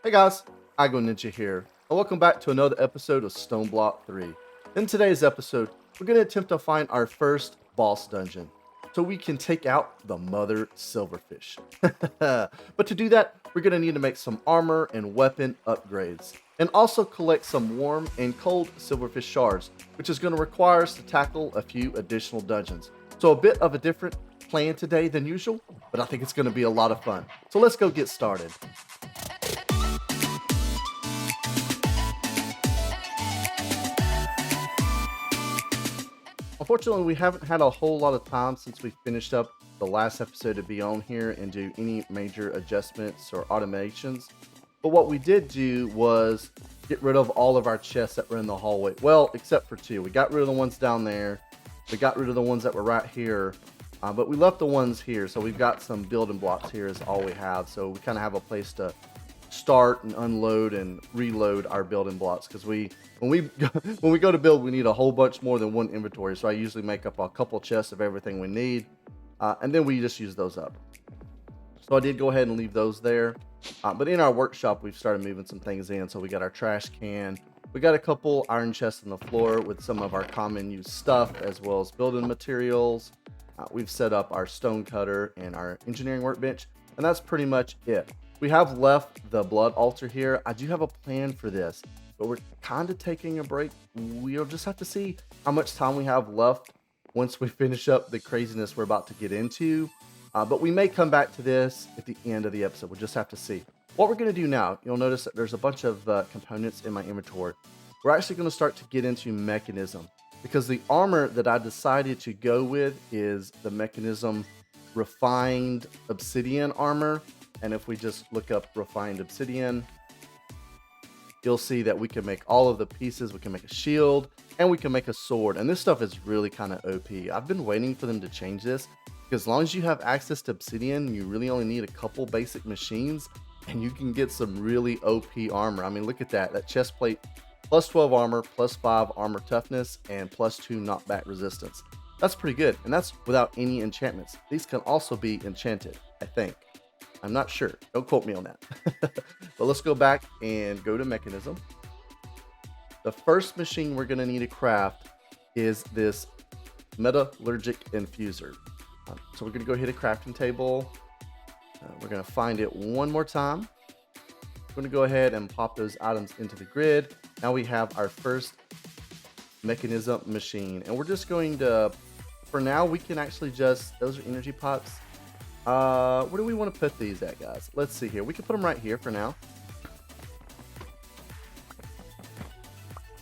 Hey guys, Ninja here, and welcome back to another episode of StoneBlock 3. In today's episode, we're going to attempt to find our first boss dungeon, so we can take out the Mother Silverfish. But to do that, we're going to need to make some armor and weapon upgrades, and also collect some Warm and Cold Silverfish Shards, which is going to require us to tackle a few additional dungeons. So a bit of a different plan today than usual, but I think it's going to be a lot of fun. So let's go get started. Unfortunately, we haven't had a whole lot of time since we finished up the last episode to be on here and do any major adjustments or automations. But what we did do was get rid of all of our chests that were in the hallway. Well, except for two. We got rid of the ones down there. We got rid of the ones that were right here. But we left the ones here. So we've got some building blocks here is all we have. So we kind of have a place to start and unload and reload our building blocks, because when we go to build, we need a whole bunch more than one inventory. So I usually make up a couple chests of everything we need, and then we just use those up. So I did go ahead and leave those there, but in our workshop we've started moving some things in. So we got our trash can, we got a couple iron chests on the floor with some of our common use stuff as well as building materials. We've set up our stone cutter and our engineering workbench, and that's pretty much it. We have left the blood altar here. I do have a plan for this, but we're kind of taking a break. We'll just have to see how much time we have left once we finish up the craziness we're about to get into. But we may come back to this at the end of the episode. We'll just have to see. What we're going to do now, you'll notice that there's a bunch of components in my inventory. We're actually going to start to get into Mekanism, because the armor that I decided to go with is the Mekanism Refined Obsidian Armor. And if we just look up Refined Obsidian, you'll see that we can make all of the pieces. We can make a shield and we can make a sword. And this stuff is really kind of OP. I've been waiting for them to change this, because as long as you have access to obsidian, you really only need a couple basic machines and you can get some really OP armor. I mean, look at that. That chest plate, plus 12 armor, plus 5 armor toughness, and plus 2 knockback resistance. That's pretty good. And that's without any enchantments. These can also be enchanted, I think. I'm not sure. Don't quote me on that. But let's go back and go to Mekanism. The first machine we're going to need to craft is this metallurgic infuser. So we're going to go hit a crafting table. We're going to find it one more time. We're going to go ahead and pop those items into the grid. Now we have our first Mekanism machine. And we're just going to, for now, we can actually just, those are energy pots. Where do we want to put these at, guys? Let's see here. We can put them right here for now.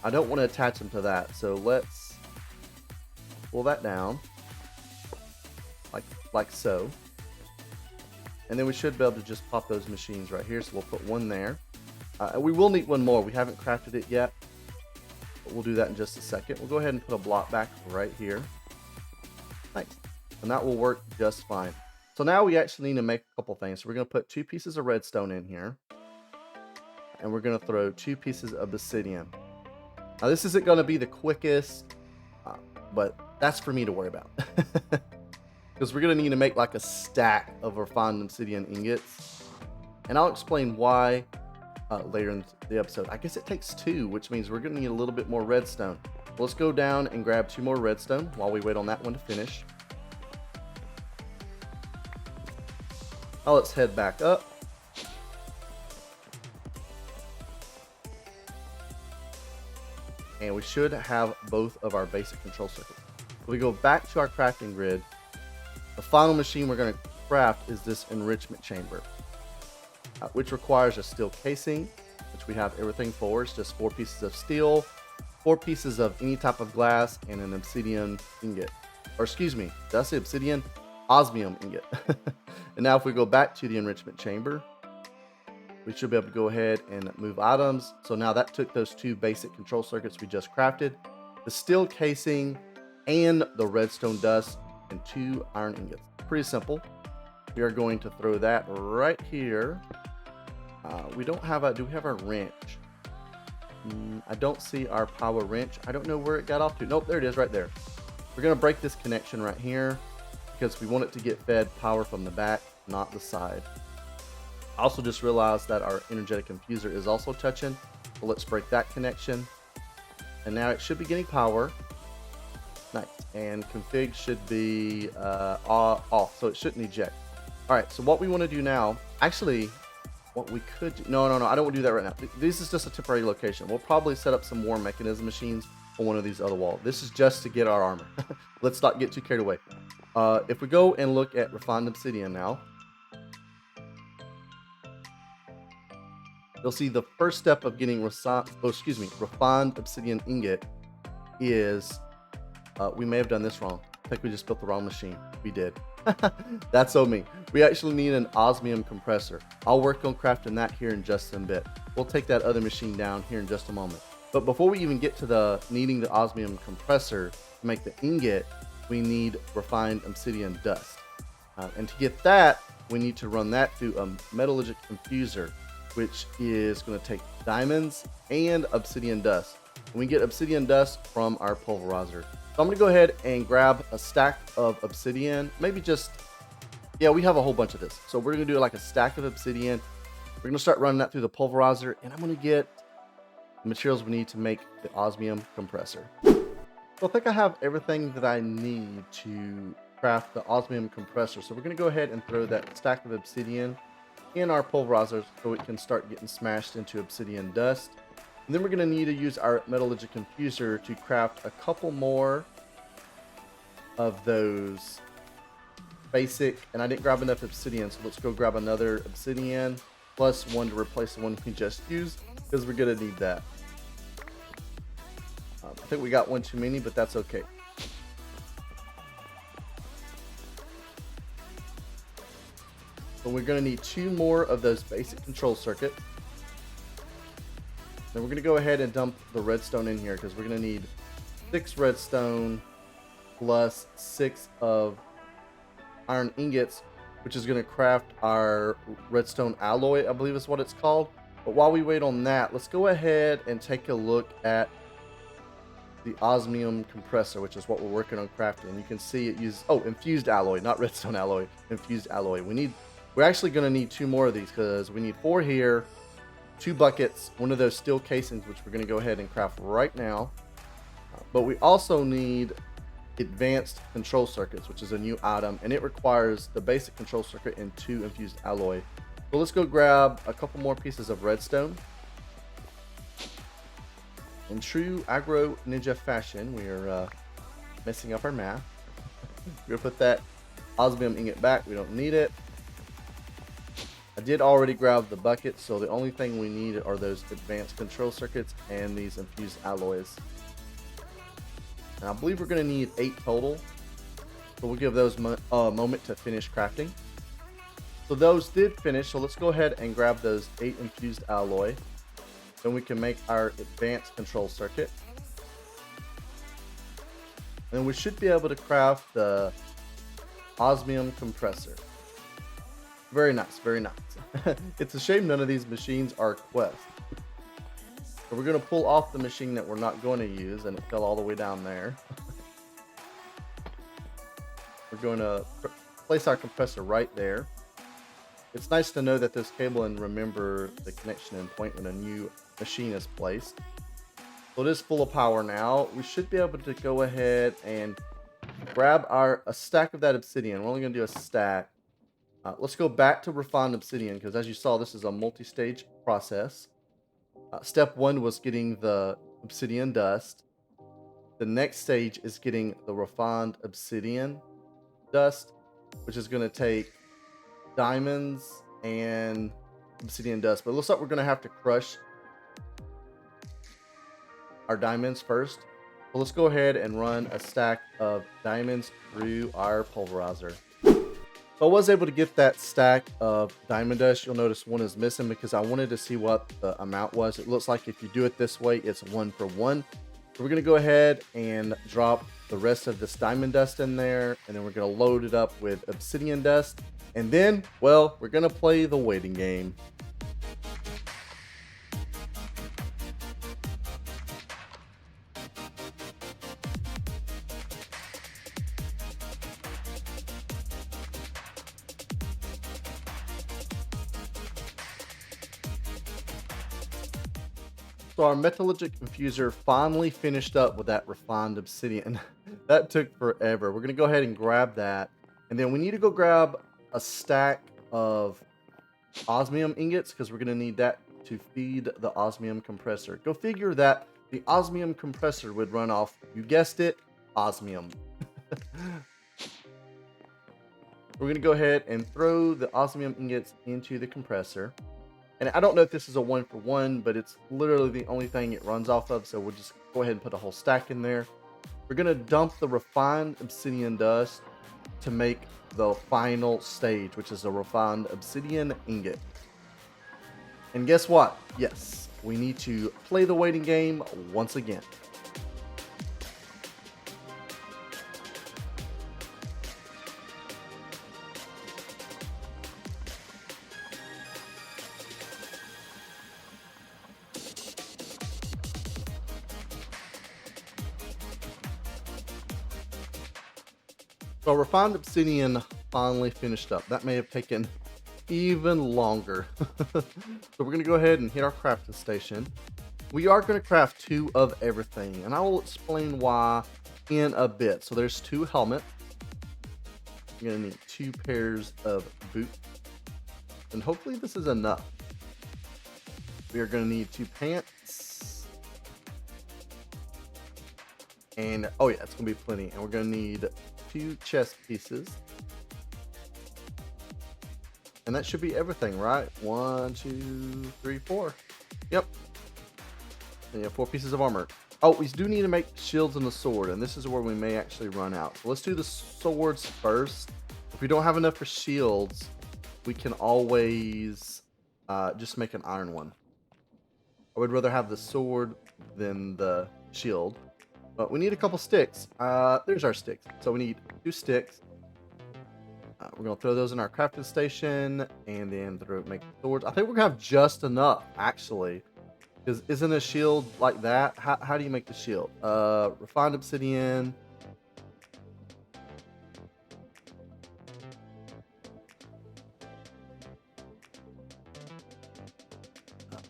I don't want to attach them to that, so let's pull that down like so. And then we should be able to just pop those machines right here. So we'll put one there. And we will need one more. We haven't crafted it yet, but we'll do that in just a second. We'll go ahead and put a block back right here. Nice. And that will work just fine. So now we actually need to make a couple things. So we're going to put 2 pieces of redstone in here. And we're going to throw 2 pieces of obsidian. Now this isn't going to be the quickest, but that's for me to worry about. Because we're going to need to make like a stack of refined obsidian ingots. And I'll explain why later in the episode. I guess it takes 2, which means we're going to need a little bit more redstone. Let's go down and grab 2 more redstone while we wait on that one to finish. Now let's head back up. And we should have both of our basic control circuits. We go back to our crafting grid. The final machine we're going to craft is this enrichment chamber, which requires a steel casing, which we have everything for. It's just 4 pieces of steel, 4 pieces of any type of glass, and an obsidian ingot. Or excuse me, did I say obsidian? Osmium ingot. And now if we go back to the enrichment chamber, we should be able to go ahead and move items. So now that took those 2 basic control circuits we just crafted, the steel casing and the redstone dust, and 2 iron ingots. Pretty simple. We are going to throw that right here. We don't have do we have our wrench? I don't see our power wrench. I don't know where it got off to. Nope, there it is right there. We're going to break this connection right here, because we want it to get fed power from the back, not the side. I also just realized that our energetic infuser is also touching. So let's break that connection. And now it should be getting power. Nice. And config should be off, so it shouldn't eject. All right, so what we want to do now, actually, what we could do, no, I don't want to do that right now. This is just a temporary location. We'll probably set up some more mechanism machines on one of these other walls. This is just to get our armor. Let's not get too carried away. If we go and look at Refined Obsidian now, you'll see the first step of getting Refined Obsidian Ingot is, we may have done this wrong. I think we just built the wrong machine. We did. That's on me. We actually need an osmium compressor. I'll work on crafting that here in just a bit. We'll take that other machine down here in just a moment. But before we even get to needing the osmium compressor to make the ingot, we need refined obsidian dust. And to get that, we need to run that through a metallurgic infuser, which is going to take diamonds and obsidian dust. And we get obsidian dust from our pulverizer. So I'm going to go ahead and grab a stack of obsidian, maybe just, yeah, we have a whole bunch of this. So we're going to do like a stack of obsidian. We're going to start running that through the pulverizer, and I'm going to get the materials we need to make the osmium compressor. So I think I have everything that I need to craft the osmium compressor. So we're going to go ahead and throw that stack of obsidian in our pulverizer so it can start getting smashed into obsidian dust. And then we're going to need to use our metallurgic infuser to craft a couple more of those basic, and I didn't grab enough obsidian, so let's go grab another obsidian plus one to replace the one we just used, because we're going to need that. I think we got one too many, but that's okay. So we're going to need 2 more of those basic control circuits. Then we're going to go ahead and dump the redstone in here, because we're going to need 6 redstone plus 6 of iron ingots, which is going to craft our redstone alloy, I believe is what it's called. But while we wait on that, let's go ahead and take a look at the osmium compressor, which is what we're working on crafting. You can see it uses, infused alloy, not redstone alloy, infused alloy. We're actually going to need 2 more of these, because we need 4 here, 2 buckets, one of those steel casings, which we're going to go ahead and craft right now. But we also need advanced control circuits, which is a new item, and it requires the basic control circuit and 2 infused alloy. So let's go grab a couple more pieces of redstone. In true aggro ninja fashion, we are messing up our math. We're going to put that osmium ingot back. We don't need it. I did already grab the bucket, so the only thing we need are those advanced control circuits and these infused alloys. And I believe we're going to need 8 total, so we'll give those a moment to finish crafting. So those did finish, so let's go ahead and grab those 8 infused alloy. Then we can make our advanced control circuit. And we should be able to craft the osmium compressor. Very nice, very nice. It's a shame none of these machines are quests. So we're going to pull off the machine that we're not going to use, and it fell all the way down there. We're going to place our compressor right there. It's nice to know that this cable and remember the connection and point when a new machine is placed. So it is full of power now. We should be able to go ahead and grab a stack of that obsidian. We're only going to do a stack. Let's go back to refined obsidian, because as you saw, this is a multi-stage process. Step 1 was getting the obsidian dust. The next stage is getting the refined obsidian dust, which is going to take diamonds and obsidian dust. But it looks like we're going to have to crush our diamonds first. So let's go ahead and run a stack of diamonds through our pulverizer. So I was able to get that stack of diamond dust. You'll notice one is missing because I wanted to see what the amount was. It looks like if you do it this way, it's 1 for 1. So we're going to go ahead and drop the rest of this diamond dust in there, and then we're going to load it up with obsidian dust. And then, well, we're going to play the waiting game. So our metallurgic infuser finally finished up with that refined obsidian. That took forever. We're gonna go ahead and grab that. And then we need to go grab a stack of osmium ingots because we're gonna need that to feed the osmium compressor. Go figure that the osmium compressor would run off, you guessed it, osmium. We're gonna go ahead and throw the osmium ingots into the compressor. And I don't know if this is a 1-for-1, but it's literally the only thing it runs off of. So we'll just go ahead and put a whole stack in there. We're gonna dump the refined obsidian dust to make the final stage, which is a refined obsidian ingot. And guess what? Yes, we need to play the waiting game once again. So refined obsidian finally finished up. That may have taken even longer. So we're gonna go ahead and hit our crafting station. We are gonna craft 2 of everything, and I will explain why in a bit. So there's 2 helmets. You're gonna need 2 pairs of boots, and hopefully this is enough. We are gonna need 2 pants, and oh yeah, it's gonna be plenty. And we're gonna need 2 chest pieces. And that should be everything, right? 1, 2, 3, 4. Yep. And you have 4 pieces of armor. Oh, we do need to make shields and a sword, and this is where we may actually run out. So let's do the swords first. If we don't have enough for shields, we can always just make an iron one. I would rather have the sword than the shield. But we need a couple sticks. There's our sticks. So we need 2 sticks. We're going to throw those in our crafting station and then make swords. I think we're going to have just enough, actually. Because isn't a shield like that? How do you make the shield? Refined obsidian.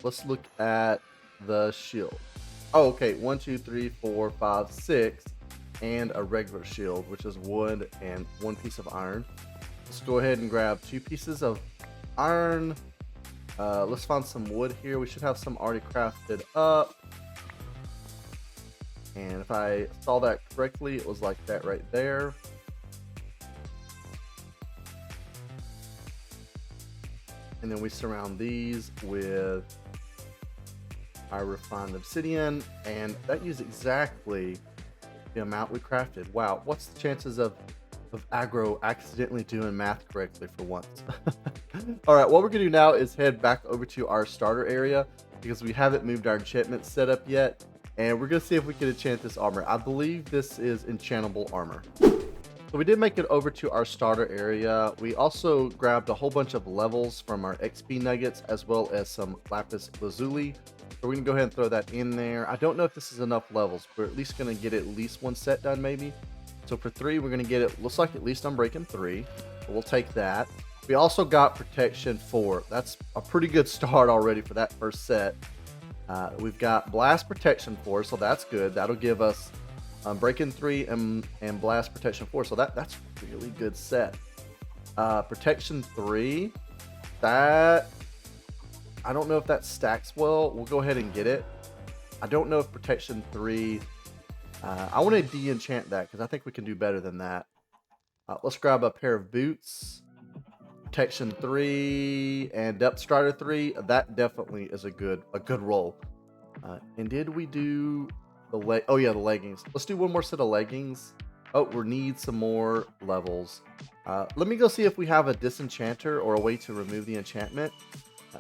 Let's look at the shield. Oh, okay. 1, 2, 3, 4, 5, 6. And a regular shield, which is wood and 1 piece of iron. Let's go ahead and grab 2 pieces of iron. Let's find some wood here. We should have some already crafted up. And if I saw that correctly, it was like that right there. And then we surround these with our refined obsidian. And that is exactly the amount we crafted. Wow, what's the chances of aggro accidentally doing math correctly for once? All right, what we're gonna do now is head back over to our starter area because we haven't moved our enchantment setup yet, and we're gonna see if we can enchant this armor. I believe this is enchantable armor. So we did make it over to our starter area. We also grabbed a whole bunch of levels from our XP nuggets as well as some lapis lazuli. So we're gonna go ahead and throw that in there. I don't know if this is enough levels. We're at least gonna get at least 1 set done maybe. So for 3, we're gonna get it, looks like at least I'm breaking 3. So we'll take that. We also got protection 4. That's a pretty good start already for that first set. We've got blast protection 4, so that's good. That'll give us breaking 3 and blast protection 4. So that's a really good set. Protection 3, that I don't know if that stacks well. We'll go ahead and get it. I don't know if protection 3. I want to de-enchant that because I think we can do better than that. Let's grab a pair of boots. Protection 3 and depth strider 3. That definitely is a good roll. And did we do the oh yeah, the leggings? Let's do 1 more set of leggings. Oh, we need some more levels. Let me go see if we have a disenchanter or a way to remove the enchantment.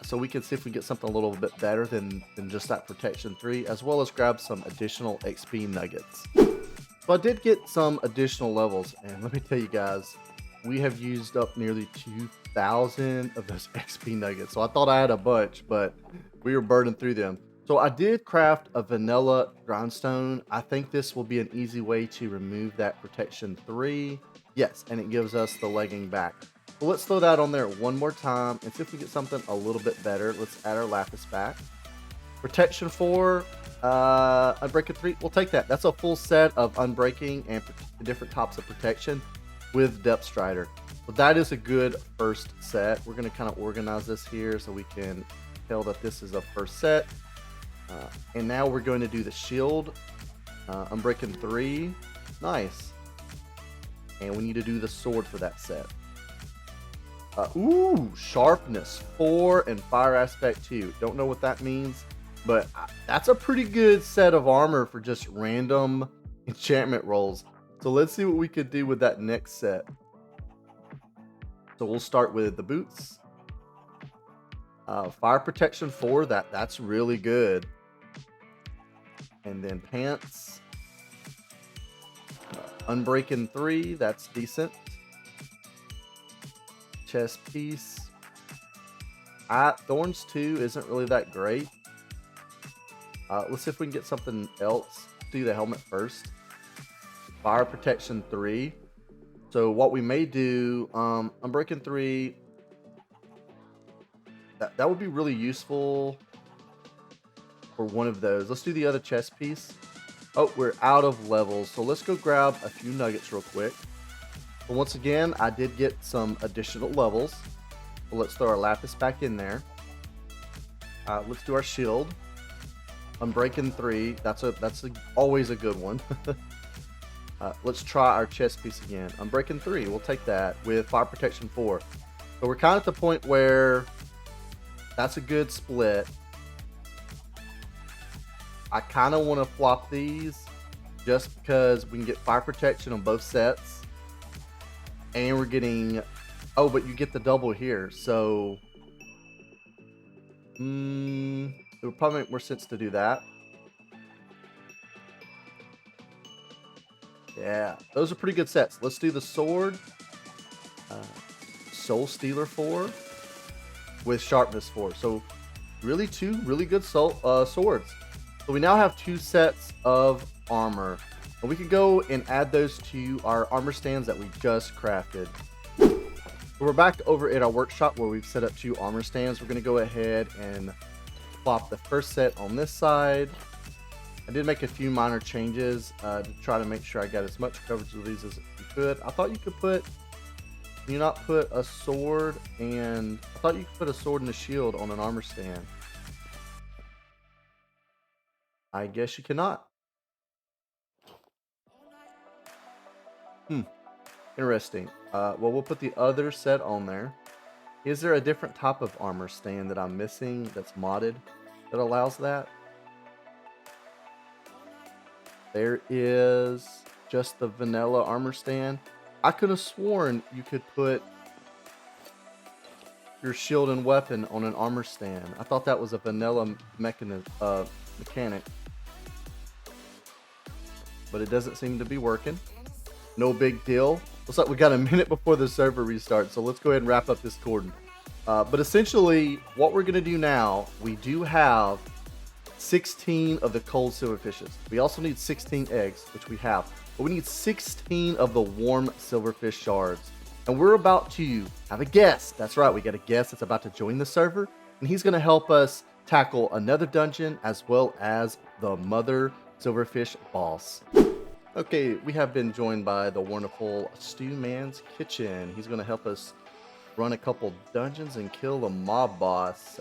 So we can see if we get something a little bit better than just that protection 3, as well as grab some additional XP nuggets. So I did get some additional levels, and let me tell you guys, we have used up nearly 2,000 of those XP nuggets. So I thought I had a bunch, but we were burning through them. So I did craft a vanilla grindstone. I think this will be an easy way to remove that protection 3. Yes, and it gives us the legging back. So let's throw that on there 1 more time and see if we get something a little bit better. Let's add our lapis back. Protection 4, Unbreaking 3. We'll take that. That's a full set of Unbreaking and different types of protection with Depth Strider. So that is a good first set. We're going to kind of organize this here so we can tell that this is a first set. And now we're going to do the shield. Unbreaking 3. Nice. And we need to do the sword for that set. Ooh, Sharpness 4 and Fire Aspect 2. Don't know what that means, but that's a pretty good set of armor for just random enchantment rolls. So let's see what we could do with that next set. So we'll start with the boots. Fire Protection 4, that's really good. And then pants. Unbreaking 3, that's decent. Chest piece. Thorns 2 isn't really that great. Let's see if we can get something else. Do the helmet first. Fire Protection 3. So what we may do, Unbreaking 3, that would be really useful for one of those. Let's do the other chest piece. Oh, we're out of levels, so let's go grab a few nuggets real quick. But once again, I did get some additional levels. So let's throw our lapis back in there. Let's do our shield. Unbreaking 3. That's always a good one. Let's try our chest piece again. Unbreaking 3. We'll take that with Fire Protection 4. So we're kind of at the point where that's a good split. I kind of want to flop these just because we can get fire protection on both sets. And we're getting... Oh, but you get the double here. So... it would probably make more sense to do that. Yeah, those are pretty good sets. Let's do the sword. Soul Stealer 4 with Sharpness 4. So really two really good swords. So we now have 2 sets of armor. And we can go and add those to our armor stands that we just crafted. So we're back over at our workshop where we've set up 2 armor stands. We're going to go ahead and plop the first set on this side. I did make a few minor changes to try to make sure I got as much coverage of these as you could. I thought you could put... Can you not put a sword and... I thought you could put a sword and a shield on an armor stand. I guess you cannot. Interesting. Well, we'll put the other set on there. Is there a different type of armor stand that I'm missing that's modded that allows that? There is just the vanilla armor stand. I could have sworn you could put your shield and weapon on an armor stand. I thought that was a vanilla mechanic. But it doesn't seem to be working. No big deal. Looks like we got a minute before the server restarts, so let's go ahead and wrap up this cordon. But essentially, what we're going to do now, we do have 16 of the cold silverfishes. We also need 16 eggs, which we have. But we need 16 of the warm silverfish shards. And we're about to have a guest. That's right, we got a guest that's about to join the server. And he's going to help us tackle another dungeon as well as the Mother Silverfish Boss. Okay, we have been joined by the wonderful Stewman's Kitchen. He's going to help us run a couple dungeons and kill the mob boss.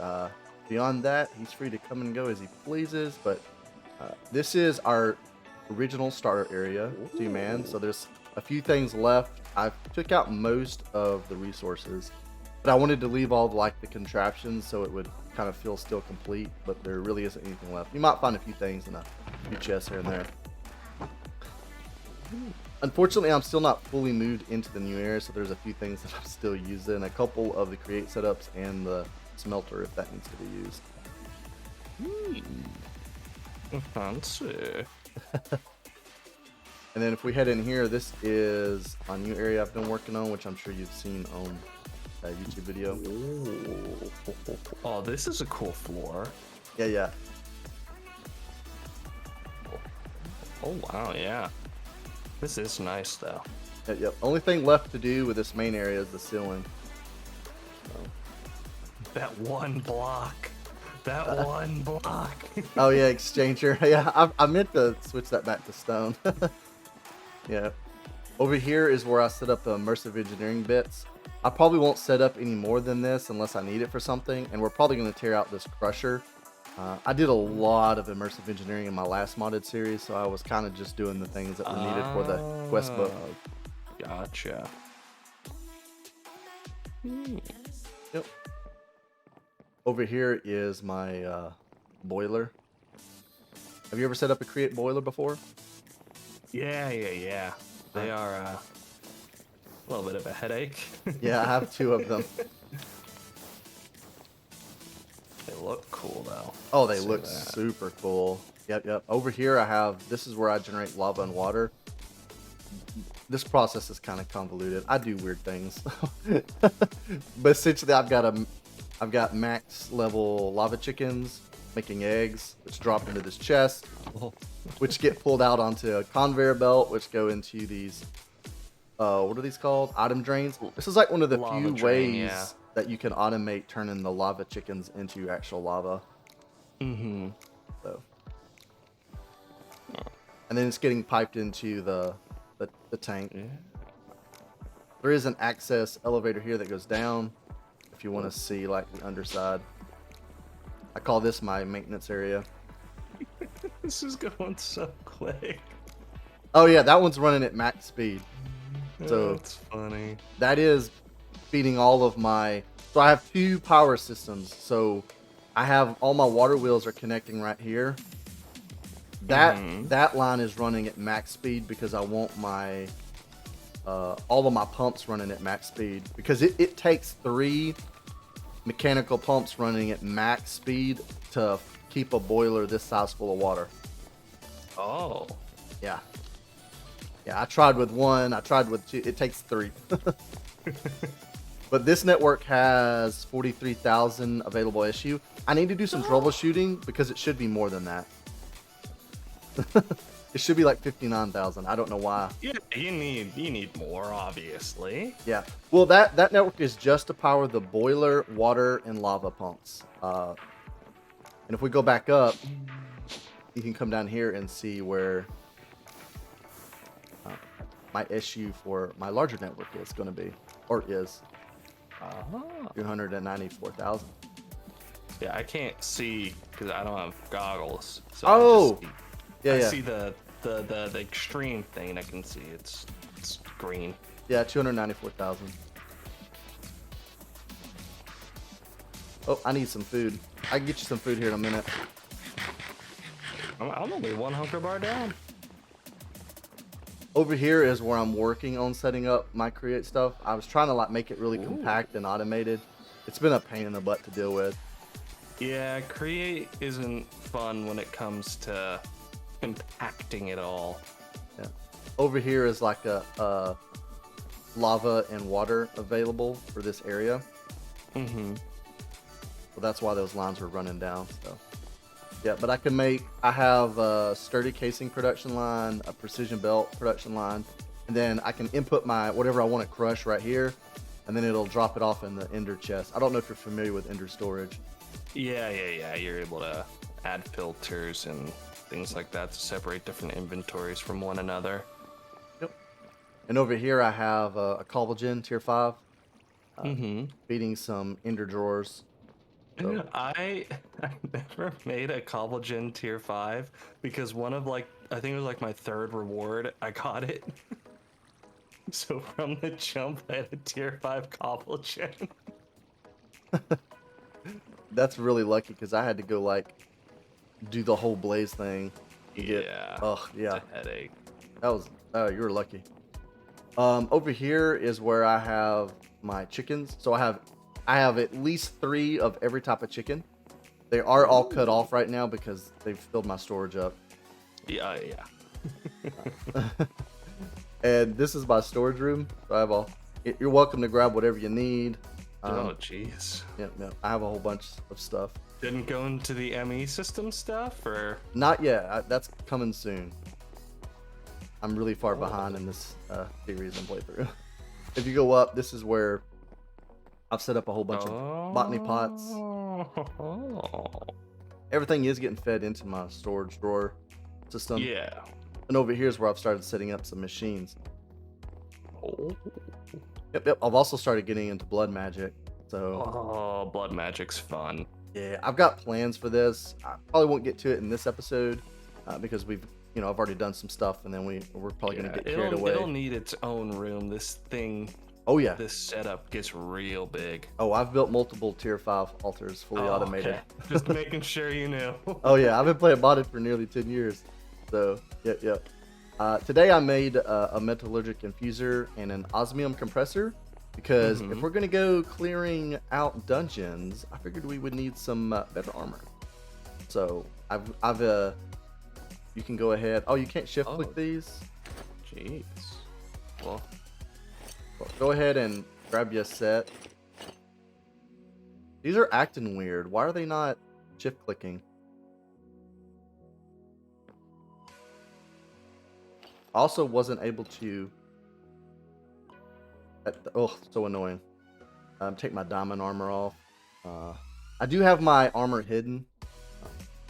Beyond that, he's free to come and go as he pleases, but this is our original starter area, Stewman. So there's a few things left. I took out most of the resources, but I wanted to leave all the contraptions so it would kind of feel still complete, but there really isn't anything left. You might find a few things in a few chests here and there. Unfortunately, I'm still not fully moved into the new area, so there's a few things that I'm still using. A couple of the create setups and the smelter if that needs to be used. Fancy. And then if we head in here, this is a new area I've been working on, which I'm sure you've seen on a YouTube video. Ooh. Oh, this is a cool floor. Yeah. Oh, wow, yeah. This is nice, though. Yep. Only thing left to do with this main area is the ceiling. So. That one block. That one block. Oh yeah, exchanger. Yeah, I meant to switch that back to stone. Yeah. Over here is where I set up the immersive engineering bits. I probably won't set up any more than this unless I need it for something, and we're probably going to tear out this crusher. I did a lot of immersive engineering in my last modded series, so I was kind of just doing the things that were needed for the quest book. Gotcha. Yep. Over here is my boiler. Have you ever set up a create boiler before? Yeah. They are a little bit of a headache. Yeah, I have 2 of them. They look cool though. Oh, they look super cool. Yep. Over here I have, this is where I generate lava and water. This process is kind of convoluted. I do weird things. But essentially I've got max level lava chickens making eggs, which drop into this chest, which get pulled out onto a conveyor belt, which go into these, what are these called? Item drains. This is like one of the Lava few drain, ways yeah. that you can automate turning the lava chickens into actual lava. Mm-hmm. So, and then it's getting piped into the tank. Yeah. There is an access elevator here that goes down if you want to see like the underside. I call this my maintenance area. This is going so quick. Oh yeah, that one's running at max speed. So that's funny. That is feeding all of my, so I have 2 power systems. So I have all my water wheels are connecting right here. That line is running at max speed because I want my all of my pumps running at max speed, because it takes 3 mechanical pumps running at max speed to keep a boiler this size full of water. Oh. Yeah, I tried with 1, I tried with 2, it takes 3. But this network has 43,000 available SU. I need to do some troubleshooting because it should be more than that. It should be like 59,000. I don't know why. Yeah, you need more, obviously. Yeah. Well, that network is just to power the boiler, water, and lava pumps. And if we go back up, you can come down here and see where my SU for my larger network is going to be, or is. 294,000. Yeah, I can't see because I don't have goggles. So Oh! I see the extreme thing. I can see it's green. Yeah, 294,000. Oh, I need some food. I can get you some food here in a minute. I'm only 1 hunger bar down. Over here is where I'm working on setting up my create stuff. I was trying to like make it really compact and automated. It's been a pain in the butt to deal with. Yeah, create isn't fun when it comes to compacting it all. Yeah. Over here is like a lava and water available for this area. Mm-hmm. So that's why those lines were running down. So yeah, but I have a sturdy casing production line, a precision belt production line, and then I can input my whatever I want to crush right here, and then it'll drop it off in the ender chest. I don't know if you're familiar with ender storage. Yeah. You're able to add filters and things like that to separate different inventories from one another. Yep. And over here I have a collagen tier 5, feeding some ender drawers. So. I never made a collagen tier 5 because one of I think it was like my 3rd reward, I got it. So from the jump I had a tier 5 collagen. That's really lucky because I had to go like do the whole blaze thing. Yeah. Yeah. It's a headache. You were lucky. Over here is where I have my chickens. So I have at least 3 of every type of chicken. They are all cut off right now because they've filled my storage up. Yeah. And this is my storage room. So I have you're welcome to grab whatever you need. Oh, jeez. Yeah, I have a whole bunch of stuff. Didn't go into the ME system stuff, or? Not yet. That's coming soon. I'm really far behind in this series and playthrough. If you go up, this is where I've set up a whole bunch of botany pots. Everything is getting fed into my storage drawer system. Yeah. And over here is where I've started setting up some machines. Oh. Yep. I've also started getting into blood magic. So Oh, blood magic's fun. yeah, I've got plans for this. I probably won't get to it in this episode because we've, I've already done some stuff, and then we're probably gonna get carried away. It'll need its own room. This thing. Oh yeah. This setup gets real big. Oh, I've built multiple tier 5 altars fully automated. Okay. Just making sure you know. Oh yeah, I've been playing modded for nearly 10 years. So yep. Today I made a metallurgic infuser and an osmium compressor because if we're gonna go clearing out dungeons, I figured we would need some better armor. So I've you can go ahead. Oh, you can't shift click these. Jeez. Well, go ahead and grab you a set. These are acting weird. Why are they not shift clicking? I also wasn't able to. Oh, so annoying. Take my diamond armor off. I do have my armor hidden.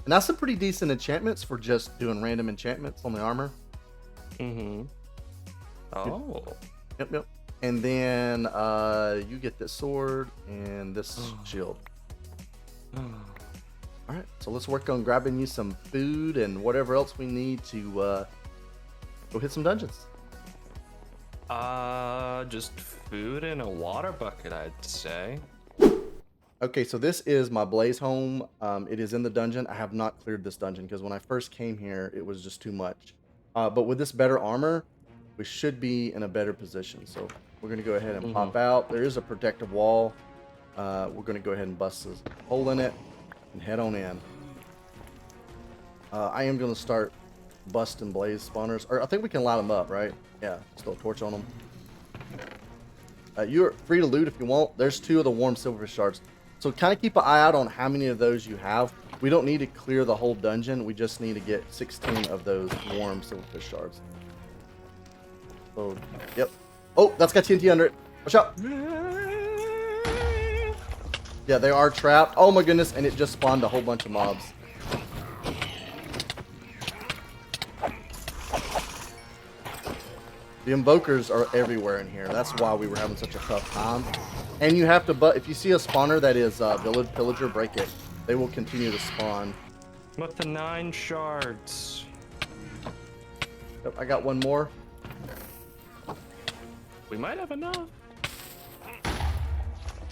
And that's some pretty decent enchantments for just doing random enchantments on the armor. Oh. Yep. And then you get this sword and this shield. Alright, so let's work on grabbing you some food and whatever else we need to go hit some dungeons. Just food and a water bucket, I'd say. Okay, so this is my blaze home. It is in the dungeon. I have not cleared this dungeon because when I first came here, it was just too much. But with this better armor, we should be in a better position. So we're going to go ahead and pop out. There is a protective wall. We're going to go ahead and bust this hole in it and head on in. I am going to start busting blaze spawners. Or I think we can light them up, right? Yeah, just throw a torch on them. You're free to loot if you want. There's 2 of the Warm Silverfish Shards. So kind of keep an eye out on how many of those you have. We don't need to clear the whole dungeon. We just need to get 16 of those Warm Silverfish Shards. So, yep. Oh, that's got TNT under it. Watch out. Yeah, they are trapped. Oh my goodness, and it just spawned a whole bunch of mobs. The invokers are everywhere in here. That's why we were having such a tough time. And you have to, but if you see a spawner that is village pillager, break it. They will continue to spawn. With the 9 shards. Yep, I got one more. We might have enough.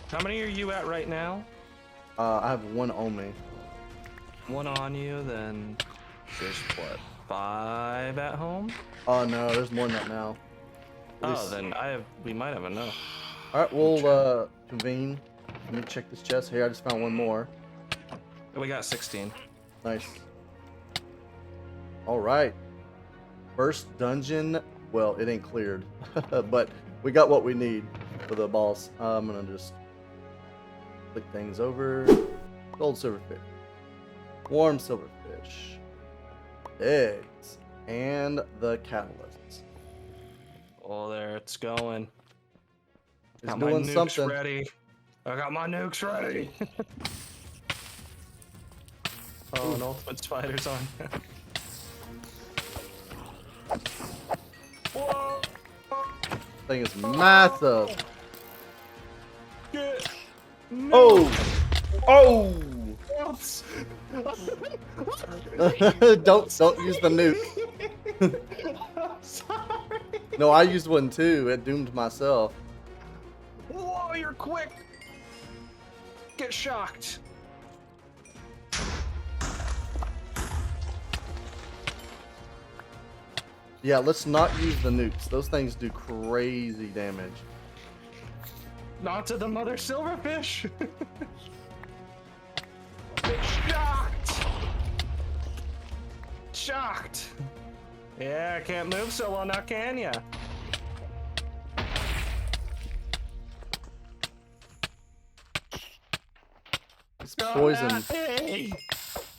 How many are you at right now? I have one on me. 1 on you, then there's what, 5 at home? Oh no, there's more than that now. Then we might have enough. All right, we'll convene. Let me check this chest here. I just found one more. We got 16. Nice. All right. First dungeon. Well, it ain't cleared, but we got what we need for the boss. I'm gonna just click things over. Cold Silverfish, Warm Silverfish, eggs, and the catalysts. Oh, there it's going. It's Got doing my nukes something. ready. I got my nukes ready. Oh, an ultimate spider's on. Whoa! Thing is massive. Get Oh! Oops. Don't use the nuke. Sorry. No, I used one too. It doomed myself. Whoa, you're quick. Get shocked. Yeah, let's not use the nukes. Those things do crazy damage. Not to the Mother Silverfish. Get shocked. Shocked. Yeah, I can't move so well now, can ya?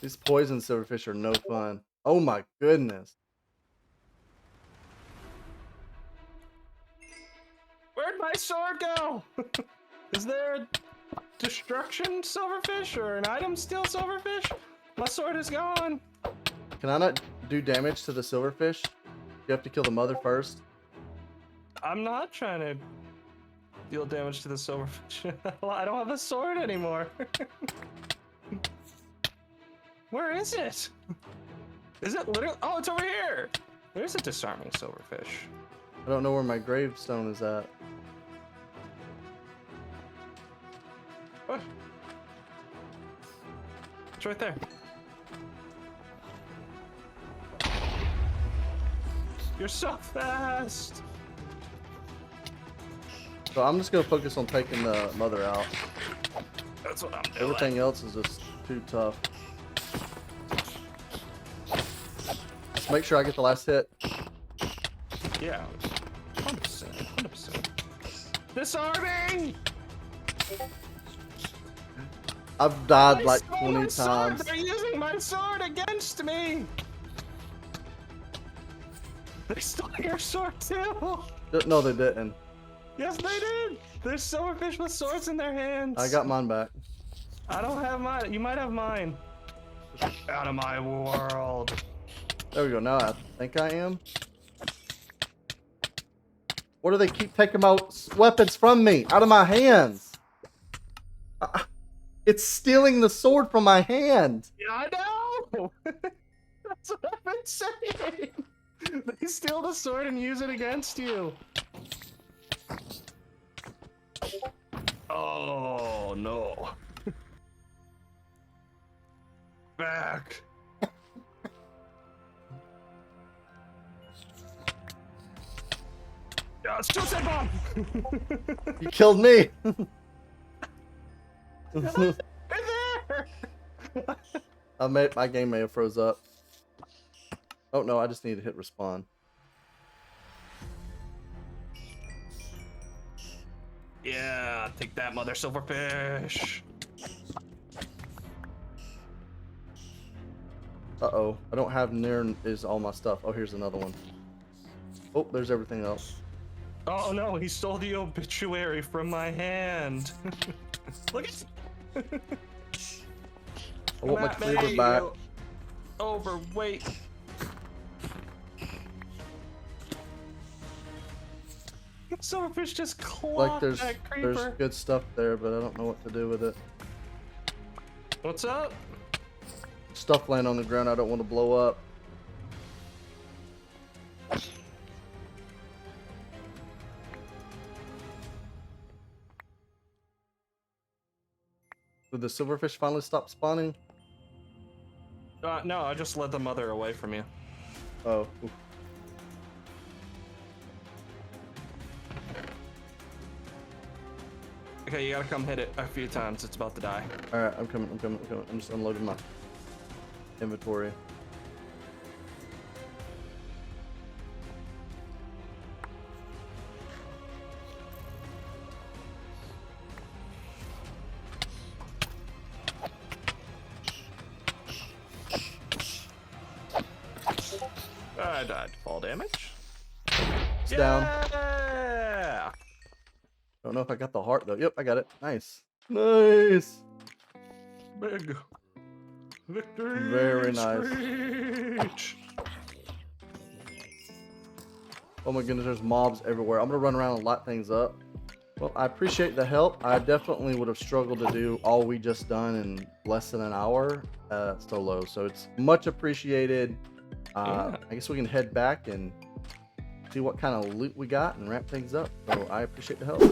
These poison silverfish are no fun. Oh my goodness. Where'd my sword go? Is there destruction silverfish or an item steal silverfish. My sword is gone. Can I not do damage to the silverfish? You have to kill the mother first. I'm not trying to deal damage to the silverfish. I don't have a sword anymore. Where is it? Is it literally? Oh, it's over here. There's a disarming silverfish. I don't know where my gravestone is at. What? It's right there. You're so fast. So I'm just gonna focus on taking the mother out. That's what I'm doing. Everything else is just too tough. Just make sure I get the last hit. Yeah. 100%. 100%. Disarming! I've died They like stole 20 my sword! times. They're using my sword against me! They stole your sword too! No, they didn't. Yes, they did! There's silverfish with swords in their hands! I got mine back. I don't have mine. You might have mine. Out of my world. There we go. Now I think I am. What do they keep taking my weapons from me? Out of my hands. It's stealing the sword from my hand. Yeah, I know! That's what I've been saying! They steal the sword and use it against you. Oh, no. Back. Yeah, suicide bomb! You killed me. Right there! My game may have froze up. Oh no, I just need to hit respawn. Yeah, take that, Mother Silverfish. Uh-oh. I don't have near is all my stuff. Oh, here's another one. Oh, there's everything else. Oh no, he stole the obituary from my hand. Look at I want my cleaver back. Overweight. Silverfish just clocked Like that there's creeper. good stuff there, but I don't know what to do with it. What's up? Stuff laying on the ground I don't want to blow up. Did the silverfish finally stop spawning? No, I just led the mother away from you. Oh. Oof. Okay, you gotta come hit it a few times. It's about to die. Alright, I'm coming. I'm just unloading my inventory. I died. Fall damage. It's down. Yeah! Don't know if I got the heart though. Yep, I got it. Nice. Nice. Big victory. Very nice. Screech. Oh my goodness, there's mobs everywhere. I'm gonna run around and light things up. Well, I appreciate the help. I definitely would have struggled to do all we just done in less than an hour solo. So it's much appreciated. Yeah. I guess we can head back and see what kind of loot we got and wrap things up. So I appreciate the help.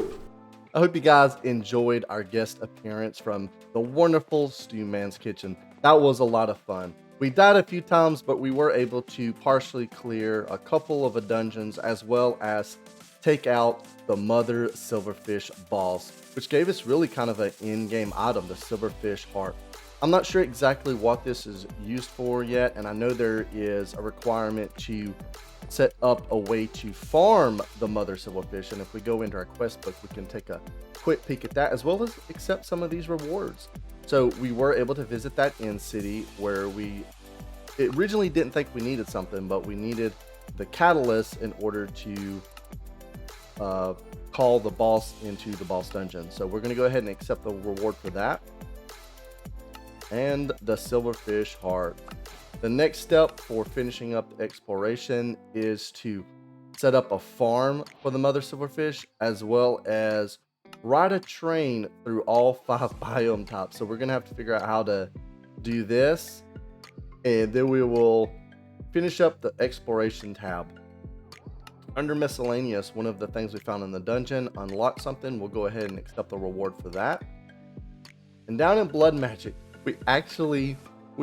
I hope you guys enjoyed our guest appearance from the wonderful Stewman's Kitchen. That was a lot of fun. We died a few times, but we were able to partially clear a couple of dungeons as well as take out the Mother Silverfish Boss, which gave us really kind of an in-game item, the Silverfish Heart. I'm not sure exactly what this is used for yet, and I know there is a requirement to set up a way to farm the Mother Silverfish, and if we go into our quest book, we can take a quick peek at that, as well as accept some of these rewards. So we were able to visit that end city where we originally didn't think we needed something, but we needed the catalyst in order to call the boss into the boss dungeon. So we're going to go ahead and accept the reward for that. And the Silverfish Heart. The next step for finishing up the exploration is to set up a farm for the Mother Silverfish, as well as ride a train through all 5 biome types. So we're going to have to figure out how to do this, and then we will finish up the exploration tab. Under miscellaneous, one of the things we found in the dungeon unlocked something. We'll go ahead and accept the reward for that. And down in blood magic, we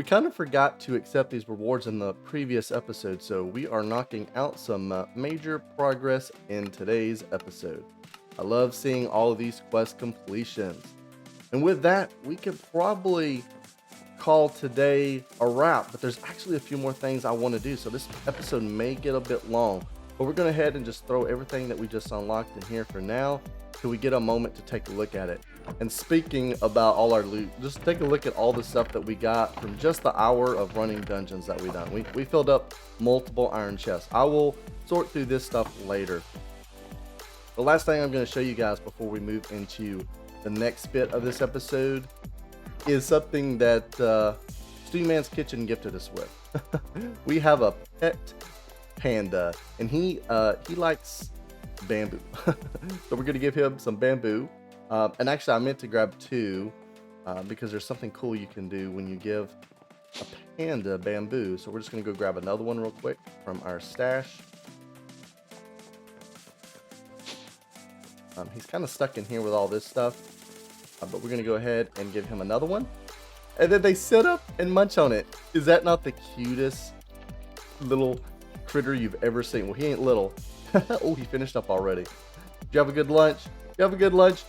kind of forgot to accept these rewards in the previous episode, so we are knocking out some major progress in today's episode. I love seeing all of these quest completions. And with that, we could probably call today a wrap, but there's actually a few more things I want to do, so this episode may get a bit long. But we're going to head and just throw everything that we just unlocked in here for now, till we get a moment to take a look at it. And speaking about all our loot, just take a look at all the stuff that we got from just the hour of running dungeons that we done. We filled up multiple iron chests. I will sort through this stuff later. The last thing I'm going to show you guys before we move into the next bit of this episode is something that Stewman's Kitchen gifted us with. We have a pet panda, and he likes bamboo. So we're going to give him some bamboo. And actually, I meant to grab 2 because there's something cool you can do when you give a panda bamboo. So we're just going to go grab another one real quick from our stash. He's kind of stuck in here with all this stuff, but we're going to go ahead and give him another one. And then they sit up and munch on it. Is that not the cutest little critter you've ever seen? Well, he ain't little. Oh, he finished up already. Did you have a good lunch? You have a good lunch?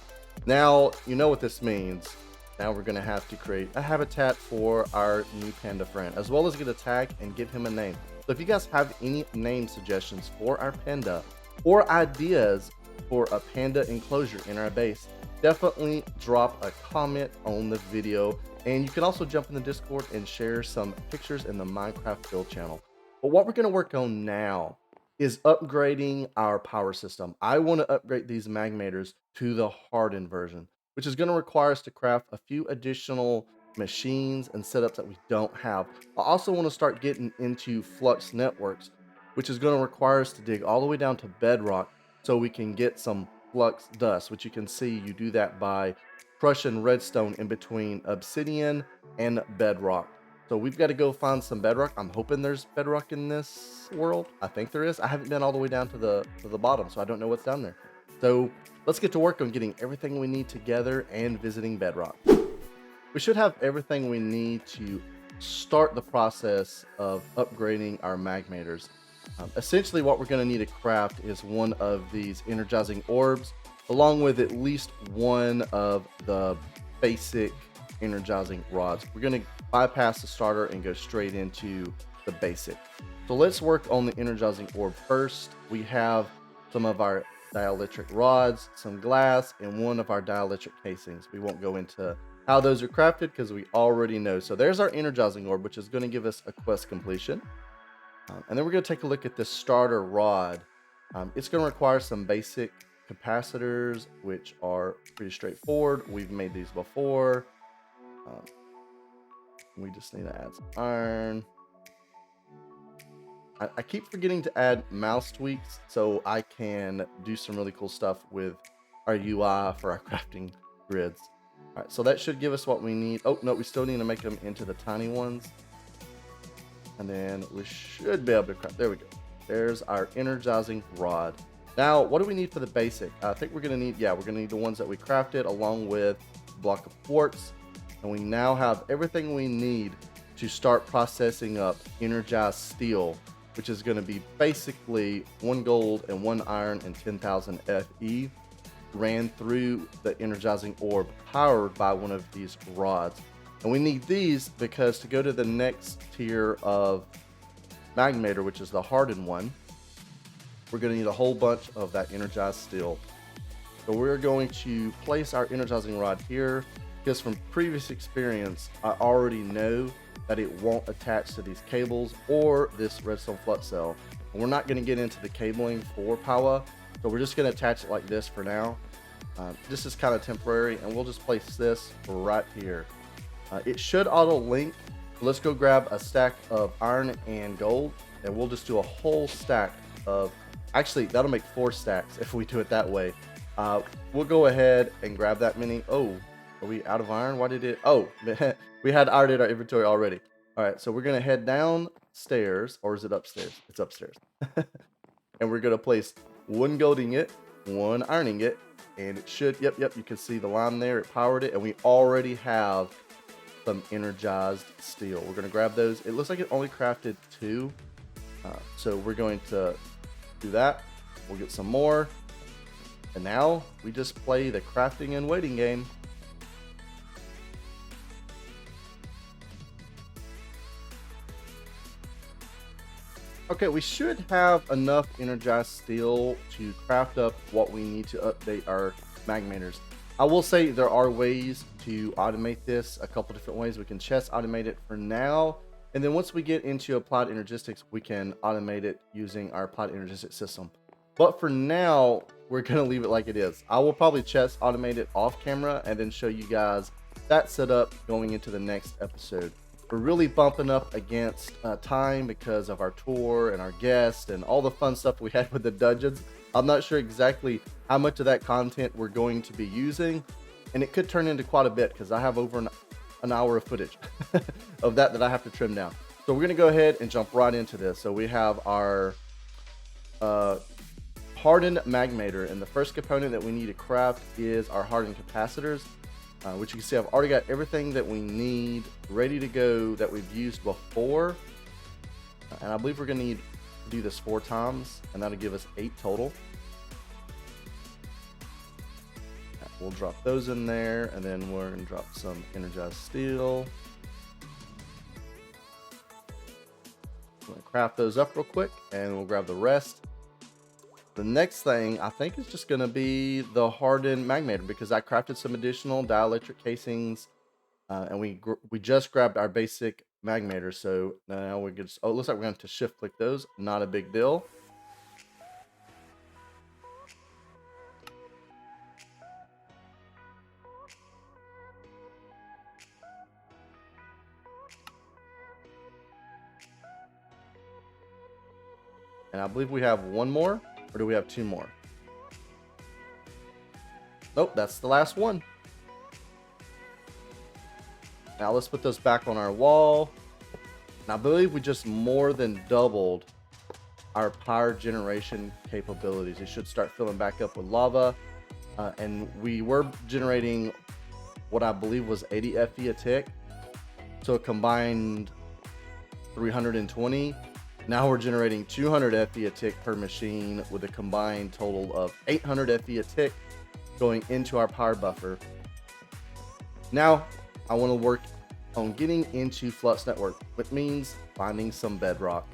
Now, you know what this means. Now we're going to have to create a habitat for our new panda friend, as well as get a tag and give him a name. So if you guys have any name suggestions for our panda, or ideas for a panda enclosure in our base, definitely drop a comment on the video. And you can also jump in the Discord and share some pictures in the Minecraft build channel. But what we're going to work on now is upgrading our power system. I want to upgrade these magmators to the hardened version, which is going to require us to craft a few additional machines and setups that we don't have. I also want to start getting into Flux Networks, which is going to require us to dig all the way down to bedrock so we can get some flux dust, which you can see you do that by crushing redstone in between obsidian and bedrock. So we've got to go find some bedrock. I'm hoping there's bedrock in this world. I think there is. I haven't been all the way down to the bottom, so I don't know what's down there. So let's get to work on getting everything we need together and visiting bedrock. We should have everything we need to start the process of upgrading our magmators. Essentially, what we're going to need to craft is one of these energizing orbs, along with at least one of the basic energizing rods. We're going to bypass the starter and go straight into the basic. So let's work on the energizing orb first. We have some of our dielectric rods, some glass, and one of our dielectric casings. We won't go into how those are crafted because we already know. So there's our energizing orb, which is going to give us a quest completion. And then we're going to take a look at this starter rod. It's going to require some basic capacitors, which are pretty straightforward. We've made these before. We just need to add some iron. I keep forgetting to add mouse tweaks so I can do some really cool stuff with our UI for our crafting grids. All right, so that should give us what we need. Oh, no, we still need to make them into the tiny ones. And then we should be able to craft. There we go. There's our energizing rod. Now, what do we need for the basic? I think we're going to need, we're going to need the ones that we crafted along with a block of quartz. And we now have everything we need to start processing up energized steel, which is going to be basically 1 gold and 1 iron and 10,000 Fe ran through the energizing orb powered by one of these rods. And we need these because to go to the next tier of magmator, which is the hardened one, we're going to need a whole bunch of that energized steel. So we're going to place our energizing rod here because from previous experience, I already know that it won't attach to these cables or this redstone flux cell. And we're not going to get into the cabling for Powah, So we're just going to attach it like this for now. This is kind of temporary, and we'll just place this right here. It should auto link. Let's go grab a stack of iron and gold, and we'll just do a whole stack of, actually that'll make 4 stacks if we do it that way. We'll go ahead and grab that many. Oh, are we out of iron? Why did it? Oh, we had iron in our inventory already. All right, so we're gonna head downstairs, or is it upstairs? It's upstairs. And we're gonna place 1 gold ingot, 1 iron ingot, and it should, yep, you can see the line there, it powered it, and we already have some energized steel. We're gonna grab those. It looks like it only crafted 2, so we're going to do that. We'll get some more, and now we just play the crafting and waiting game. Okay, we should have enough energized steel to craft up what we need to update our magmators. I will say there are ways to automate this, a couple different ways. We can chest automate it for now, and then once we get into applied energistics, we can automate it using our applied energistic system. But for now, we're gonna leave it like it is. I will probably chest automate it off camera and then show you guys that setup going into the next episode. We're really bumping up against time because of our tour and our guests and all the fun stuff we had with the dungeons. I'm not sure exactly how much of that content we're going to be using, and it could turn into quite a bit because I have over an hour of footage of that I have to trim down. So we're going to go ahead and jump right into this. So we have our hardened magmator, and the first component that we need to craft is our hardened capacitors. Which you can see I've already got everything that we need ready to go that we've used before, and I believe we're going to need to do this 4 times, and that'll give us 8 total. We'll drop those in there, and then we're going to drop some energized steel. I'm going to craft those up real quick, and we'll grab the rest. The next thing I think is just going to be the hardened magmator, because I crafted some additional dielectric casings, and we just grabbed our basic magmator. So now we just, oh, it looks like we're going to shift click those. Not a big deal. And I believe we have 1 more. Or do we have 2 more? Nope, that's the last one. Now let's put those back on our wall. And I believe we just more than doubled our power generation capabilities. It should start filling back up with lava. And we were generating what I believe was 80 FE a tick. So a combined 320. Now we're generating 200 FE a tick per machine with a combined total of 800 FE a tick going into our power buffer. Now I want to work on getting into Flux Network, which means finding some bedrock.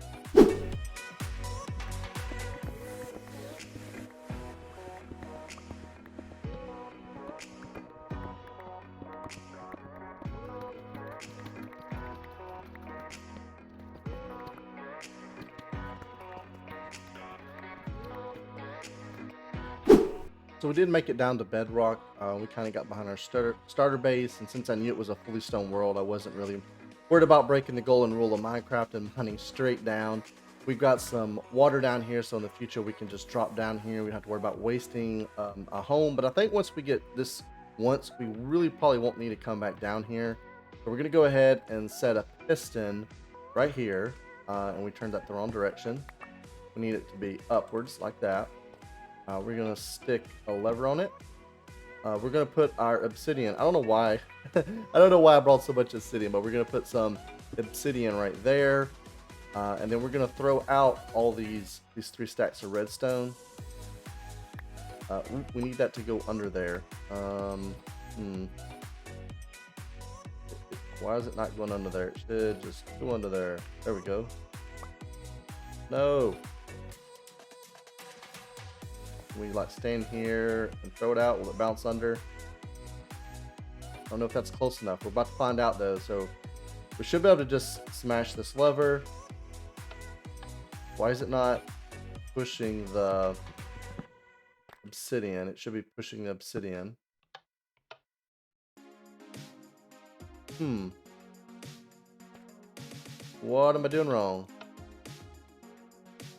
So we did make it down to bedrock. We kind of got behind our starter base, and since I knew it was a fully stone world, I wasn't really worried about breaking the golden rule of Minecraft and hunting straight down. We've got some water down here, so in the future we can just drop down here. We don't have to worry about wasting a home. But I think once we get this we really probably won't need to come back down here. So we're going to go ahead and set a piston right here, and we turned that the wrong direction. We need it to be upwards like that. We're going to stick a lever on it. We're going to put our obsidian. I don't know why. I don't know why I brought so much obsidian, but we're going to put some obsidian right there. And then we're going to throw out all these 3 stacks of redstone. We need that to go under there. Why is it not going under there? It should just go under there. There we go. No. We like stand here and throw it out. Will it bounce under? I don't know if that's close enough. We're about to find out though. So we should be able to just smash this lever. Why is it not pushing the obsidian. It should be pushing the obsidian. What am I doing wrong?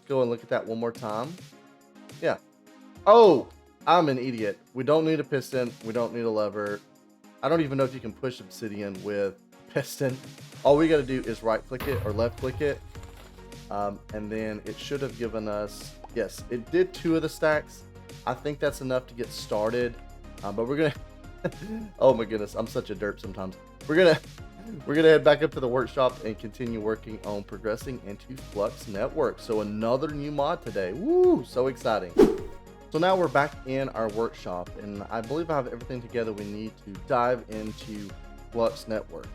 Go and look at that one more time. Yeah. Oh, I'm an idiot. We don't need a piston. We don't need a lever. I don't even know if you can push obsidian with piston. All we got to do is right click it or left click it. And then it should have given us, yes, it did 2 of the stacks. I think that's enough to get started. But we're going to, oh my goodness, I'm such a derp sometimes. We're going to head back up to the workshop and continue working on progressing into Flux Networks. So another new mod today. Woo, so exciting. So now we're back in our workshop, and I believe I have everything together we need to dive into Flux Networks.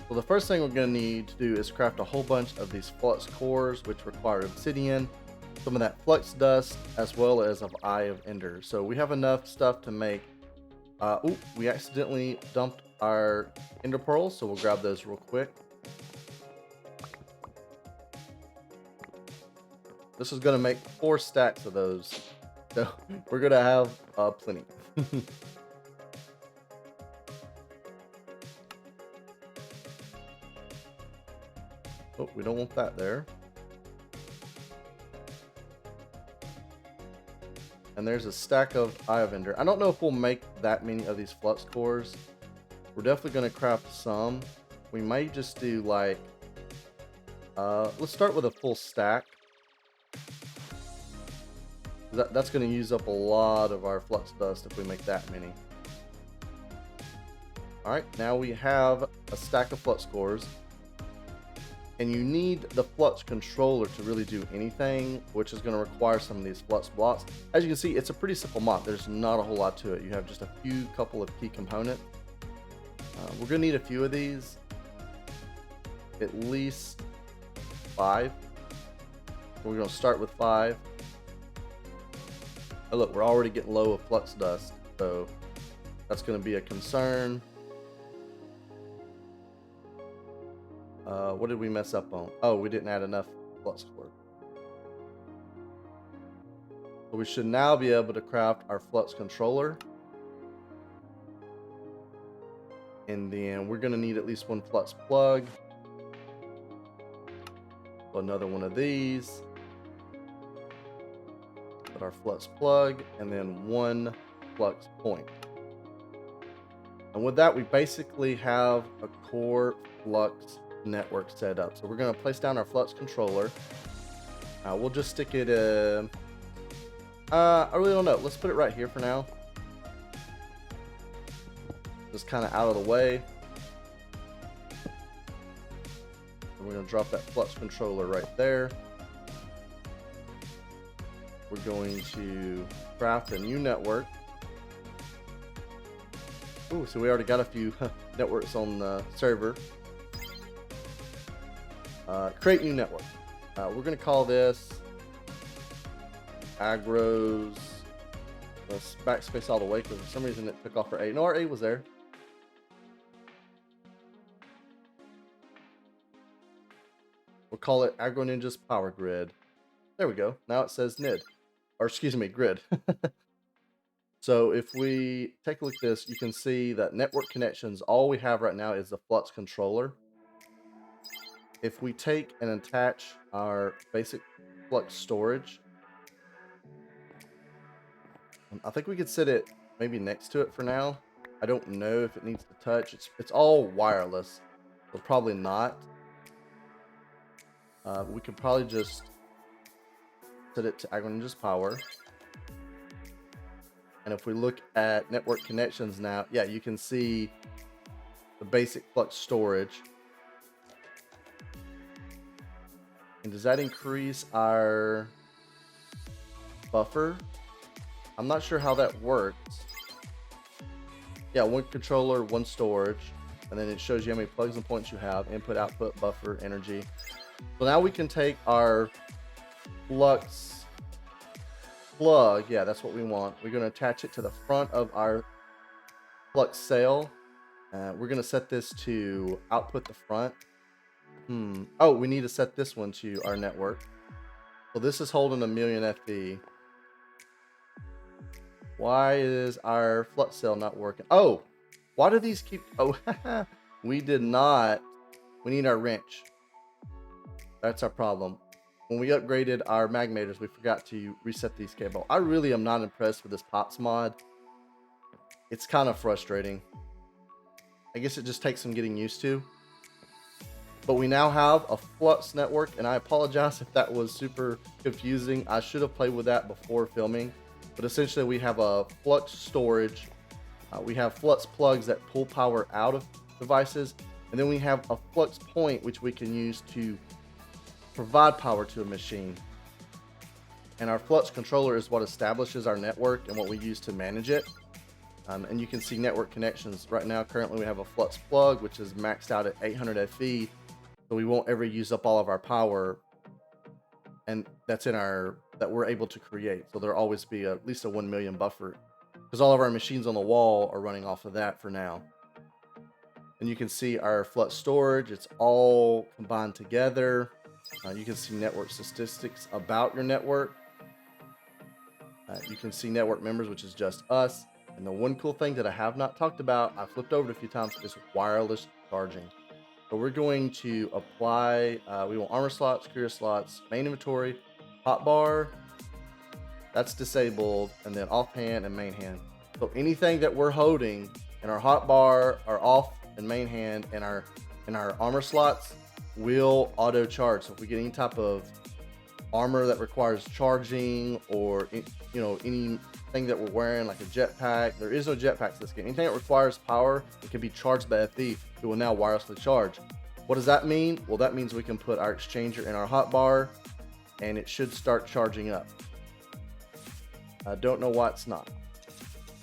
So the first thing we're going to need to do is craft a whole bunch of these flux cores, which require obsidian, some of that flux dust, as well as of Eye of Ender. So we have enough stuff to make. We accidentally dumped our ender pearls, so we'll grab those real quick. This is going to make 4 stacks of those. So we're going to have plenty. Oh, we don't want that there. And there's a stack of Eye of Ender. I don't know if we'll make that many of these flux cores. We're definitely going to craft some. We may just do like, let's start with a full stack. That's going to use up a lot of our flux dust if we make that many. Alright, now we have a stack of flux cores. And you need the flux controller to really do anything, which is going to require some of these flux blocks. As you can see, it's a pretty simple mod. There's not a whole lot to it. You have just a couple of key components. We're going to need a few of these. At least 5. We're going to start with 5. Oh, look, we're already getting low of flux dust, so that's going to be a concern. What did we mess up on? Oh, we didn't add enough flux core. So we should now be able to craft our flux controller. And then we're going to need at least 1 flux plug. So another one of these. Put our flux plug, and then 1 flux point. And with that, we basically have a core flux network set up. So we're going to place down our flux controller. We'll just stick it I really don't know. Let's put it right here for now. Just kind of out of the way. And we're going to drop that flux controller right there. We're going to craft a new network. Ooh, so we already got a few networks on the server. Create new network. We're going to call this Agros. Let's backspace all the way because for some reason it took off our A. No, our A was there. We'll call it Agro Ninja's Power Grid. There we go. Now it says NID. Or excuse me, grid. So if we take a look at this, you can see that network connections, all we have right now is the flux controller. If we take and attach our basic flux storage, I think we could set it maybe next to it for now. I don't know if it needs to touch. It's all wireless, so probably not. We could probably just set it to Agro Ninja's power. And if we look at network connections now, yeah, you can see the basic flux storage. And does that increase our buffer? I'm not sure how that works. Yeah, 1 controller, 1 storage, and then it shows you how many plugs and points you have, input, output, buffer, energy. So now we can take our flux plug, yeah, that's what we want. We're going to attach it to the front of our flux sail. We're going to set this to output the front. Oh, we need to set this one to our network. So this is holding 1,000,000 FE. Why is our flux cell not working? Oh, why do these keep... Oh, we did not. We need our wrench. That's our problem. When we upgraded our magmators, we forgot to reset these cable. I really am not impressed with this Pops mod. It's kind of frustrating. I guess it just takes some getting used to. But we now have a Flux network, and I apologize if that was super confusing. I should have played with that before filming. But essentially, we have a Flux storage. We have Flux plugs that pull power out of devices. And then we have a Flux point, which we can use to provide power to a machine. And our Flux controller is what establishes our network and what we use to manage it. And you can see network connections. Right now, currently we have a Flux plug, which is maxed out at 800 FE. So we won't ever use up all of our power. And that's in our, that we're able to create. So there'll always be at least a 1 million buffer, because all of our machines on the wall are running off of that for now. And you can see our Flux storage. It's all combined together. You can see network statistics about your network. You can see network members, which is just us. And the one cool thing that I have not talked about, I flipped over it a few times, is wireless charging. So we're going to apply, we want armor slots, career slots, main inventory, hotbar, that's disabled, and then offhand and main hand. So anything that we're holding in our hotbar, our off and main hand, and our armor slots will auto charge. So if we get any type of armor that requires charging, or anything that we're wearing like a jetpack, there is no jetpacks in this game. Anything that requires power, it can be charged by FE. It will now wirelessly charge. What does that mean? Well, that means we can put our exchanger in our hotbar and it should start charging up. I don't know why it's not.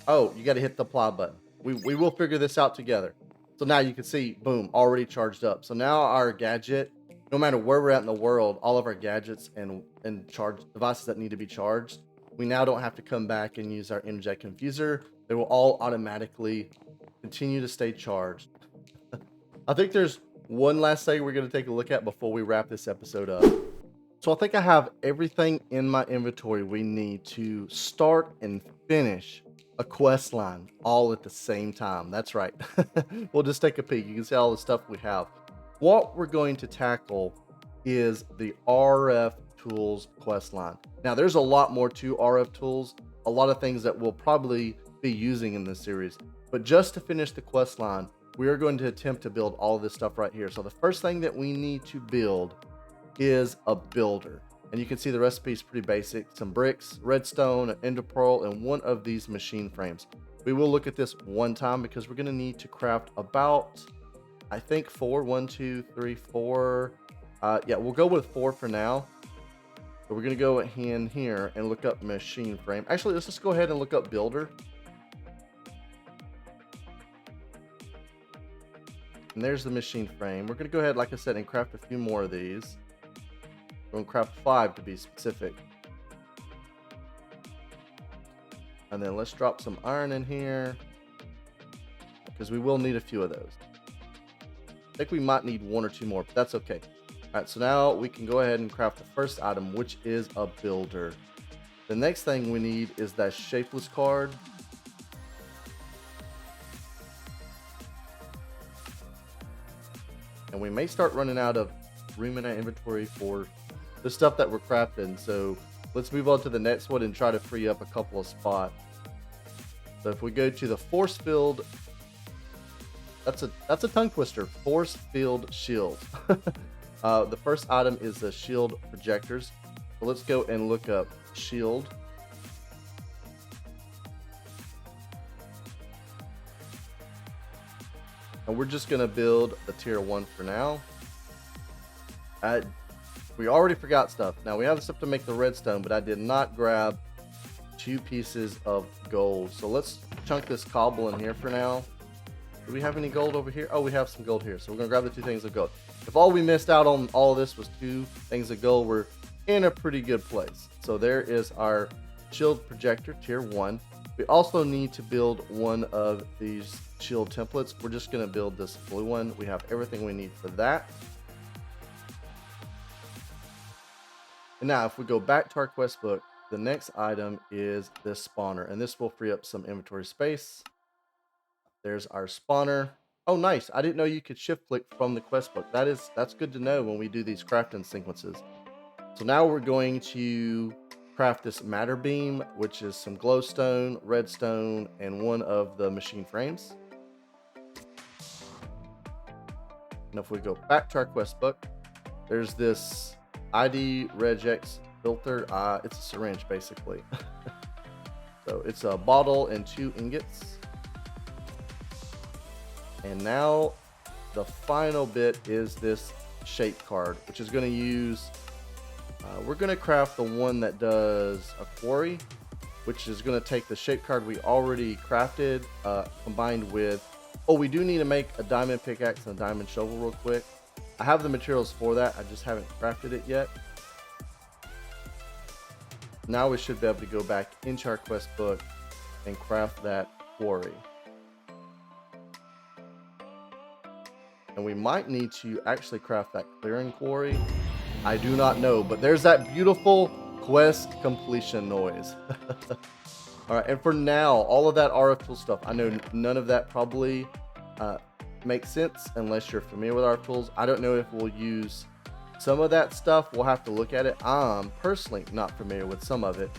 Oh, you got to hit the apply button. We will figure this out together. So now you can see, boom, already charged up. So now our gadget, no matter where we're at in the world, all of our gadgets and charge devices that need to be charged, we now don't have to come back and use our interject confuser. They will all automatically continue to stay charged. I think there's one last thing we're going to take a look at before we wrap this episode up. So I think I have everything in my inventory we need to start and finish a quest line all at the same time. That's right. We'll just take a peek. You can see all the stuff we have. What we're going to tackle is the RFTools quest line. Now, there's a lot more to RFTools, a lot of things that we'll probably be using in this series. But just to finish the quest line, we are going to attempt to build all of this stuff right here. So the first thing that we need to build is a builder. And you can see the recipe is pretty basic. Some bricks, redstone, an ender pearl, and one of these machine frames. We will look at this one time because we're going to need to craft about, I think, 4. 1, 2, 3, 4. Yeah, we'll go with 4 for now. So we're going to go in here and look up machine frame. Actually, let's just go ahead and look up builder. And there's the machine frame. We're going to go ahead, like I said, and craft a few more of these. We're going to craft 5 to be specific. And then let's drop some iron in here, because we will need a few of those. I think we might need 1 or 2 more, but that's okay. All right, so now we can go ahead and craft the first item, which is a builder. The next thing we need is that shapeless card. And we may start running out of room in our inventory for the stuff that we're crafting. So let's move on to the next one and try to free up a couple of spots. So if we go to the force field, that's a tongue twister. Force field shield. The first item is the shield projectors. So let's go and look up shield. And we're just going to build a tier 1 for now. We already forgot stuff. Now we have the stuff to make the redstone, but I did not grab 2 pieces of gold. So let's chunk this cobble in here for now. Do we have any gold over here? Oh, we have some gold here. So we're going to grab the 2 things of gold. If all we missed out on all of this was 2 things of gold, we're in a pretty good place. So there is our shield projector, tier 1. We also need to build one of these shield templates. We're just going to build this blue one. We have everything we need for that. And now if we go back to our quest book, the next item is this spawner, and this will free up some inventory space. There's our spawner. Oh, nice. I didn't know you could shift click from the quest book. That's good to know when we do these crafting sequences. So now we're going to craft this matter beam, which is some glowstone, redstone, and one of the machine frames. And if we go back to our quest book, there's this ID regex filter. It's a syringe basically. So it's a bottle and 2 ingots. And now the final bit is this shape card, which is going to use, we're going to craft the one that does a quarry, which is going to take the shape card we already crafted, combined with, oh, we do need to make a diamond pickaxe and a diamond shovel real quick. I have the materials for that, I just haven't crafted it yet. Now we should be able to go back into our quest book and craft that quarry. And we might need to actually craft that clearing quarry. I do not know, but there's that beautiful quest completion noise. All right, and for now, all of that RFTools stuff, I know none of that probably makes sense unless you're familiar with RFTools. I don't know if we'll use some of that stuff. We'll have to look at it. I'm personally not familiar with some of it.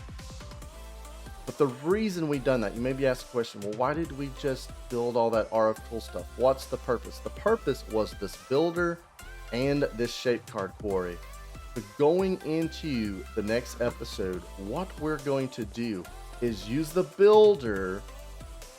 But the reason we done that, you may be asking the question, well, why did we just build all that RFTool stuff? What's the purpose? The purpose was this builder and this shape card quarry. But going into the next episode, what we're going to do is use the builder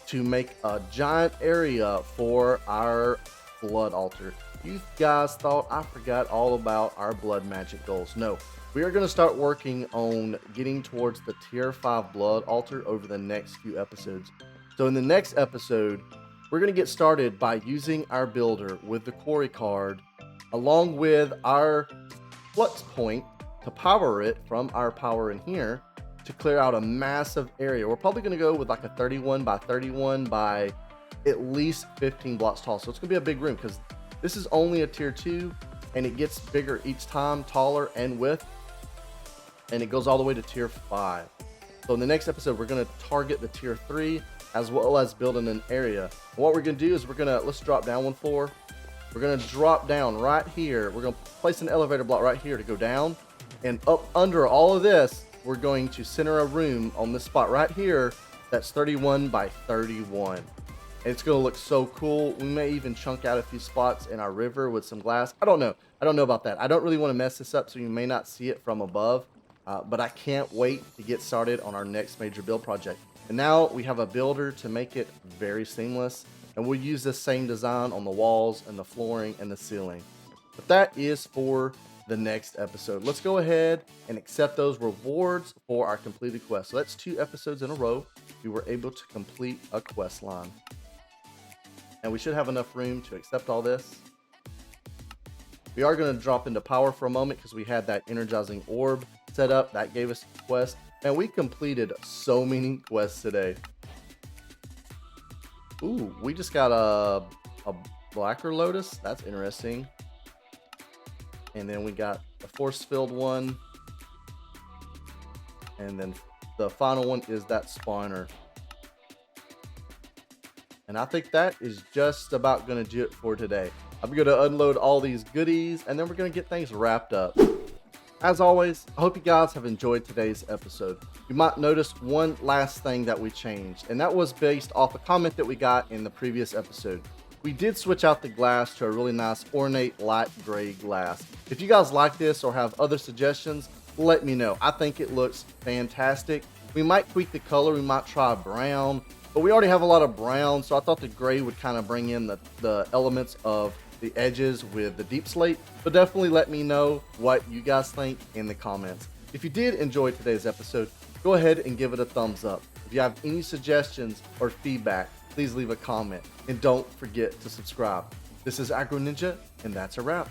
to make a giant area for our blood altar. You guys thought I forgot all about our blood magic goals. No, we are going to start working on getting towards the tier 5 blood altar over the next few episodes. So in the next episode, we're going to get started by using our builder with the quarry card along with our flux point to power it from our power in here to clear out a massive area. We're probably going to go with like a 31 by 31 by at least 15 blocks tall. So it's going to be a big room because this is only a tier 2 and it gets bigger each time, taller and width, and it goes all the way to tier 5. So in the next episode, we're going to target the tier 3 as well as building an area. And what we're going to do is let's drop down one floor. We're going to drop down right here. We're going to place an elevator block right here to go down, and up under all of this, we're going to center a room on this spot right here that's 31 by 31. And it's going to look so cool. We may even chunk out a few spots in our river with some glass. I don't know about that. I don't really want to mess this up, so you may not see it from above. But I can't wait to get started on our next major build project. And now we have a builder to make it very seamless. And we'll use this same design on the walls and the flooring and the ceiling. But that is for the next episode. Let's go ahead and accept those rewards for our completed quest. So that's 2 episodes in a row. We were able to complete a quest line. And we should have enough room to accept all this. We are going to drop into power for a moment because we had that energizing orb set up. That gave us a quest. And we completed so many quests today. Ooh, we just got a blacker lotus. That's interesting. And then we got a force-filled one. And then the final one is that spawner. And I think that is just about going to do it for today. I'm going to unload all these goodies, and then we're going to get things wrapped up. As always, I hope you guys have enjoyed today's episode. You might notice one last thing that we changed, and that was based off a comment that we got in the previous episode. We did switch out the glass to a really nice ornate light gray glass. If you guys like this or have other suggestions, let me know. I think it looks fantastic. We might tweak the color, we might try brown, but we already have a lot of brown, so I thought the gray would kind of bring in the elements of the edges with the deep slate. But definitely let me know what you guys think in the comments. If you did enjoy today's episode, go ahead and give it a thumbs up. If you have any suggestions or feedback, please leave a comment, and don't forget to subscribe. This is Agro Ninja, and that's a wrap.